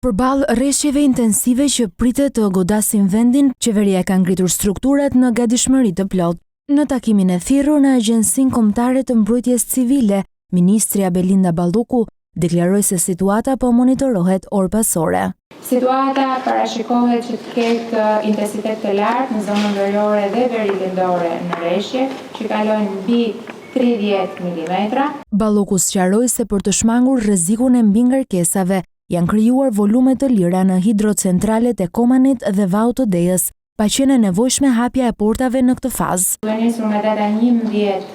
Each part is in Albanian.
Përballë rreshjeve intensive që pritet të godasin vendin, qeveria ka ngritur strukturat në gatishmëri të plotë. Në takimin e thirrur në Agjencinë Kombëtare të Mbrojtjes Civile, ministria Belinda Balluku deklaroi se situata po monitorohet orë pas ore. Situata parashikohet që të ketë intensitet të lartë në zonën veriore dhe verilindore në rreshje, që kalojnë mbi 30 mm. Balluku sqaroi se për të shmangur rrezikun e mbingarkesave janë krijuar volume të lira në hidrocentralet e Komanit dhe Vau të Dejës, pa qenë nevojshme hapja e portave në këtë fazë. Duke nisur nga data 11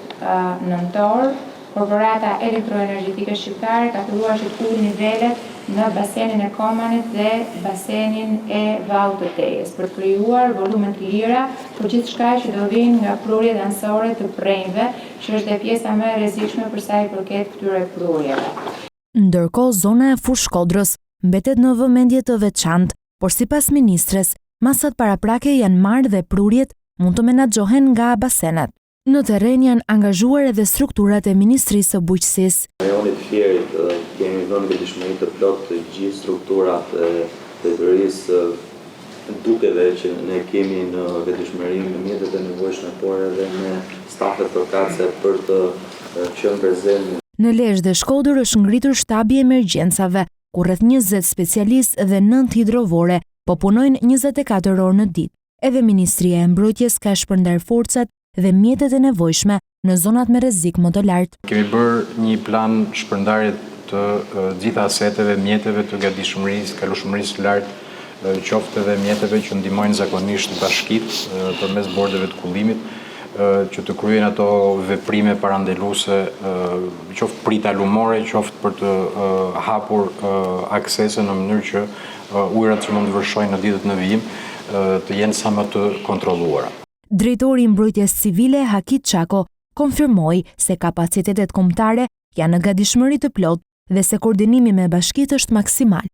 nëntor, Korporata Elektroenergjetike Shqiptare ka filluar që të ulë nivelet në basenin e Komanit dhe basenin e Vau të Dejës, për të krijuar volume të lira për gjithçka që do vinë nga prurjet anësore të prenjve, që është dhe pjesa më e rrezikshme për sa i përket këtyre prurjeve. Ndërkohë, zona e Fushë Shkodrës mbetet në vëmendje të veçantë, por sipas ministres, masat paraprake janë marrë dhe prurjet mund të menaxhohen nga basenet. Në terren janë angazhuar edhe strukturat e Ministrisë së Bujqësisë. Në rajonin e Fierit kemi vënë gatishmëri të plotë të gjithë strukturat e drejtorisë, dukeve që ne kemi në gatishmëri me mjetet e nevojshme, por edhe me stafet përkatëse për të qenë prezent. Në Lezhë dhe Shkodër është ngritur shtabi i emergjencave, ku rreth 20 specialistë dhe 9 hidrovore po punojnë 24 orë në ditë. Edhe Ministria e Mbrojtjes ka shpërndar forcat dhe mjetet e nevojshme në zonat me rrezik më të lartë. Kemi bërë një plan shpërndarje të gjitha aseteve, mjeteve të gatishmërisë, kalueshmërisë lartë, qoftë edhe mjeteve që ndihmojnë zakonisht bashkitë përmes bordeve të kullimit, që të kryejnë ato veprime parandaluese, qoftë prita lumore, qoftë për të hapur aksese në mënyrë që ujërat që mund të vërshojnë në ditët në vijim të jenë sa më të kontrolluara. Drejtori i Mbrojtjes Civile Hakit Çako konfirmoi se kapacitetet kombëtare janë në gatishmëri të plotë dhe se koordinimi me bashkitë është maksimal.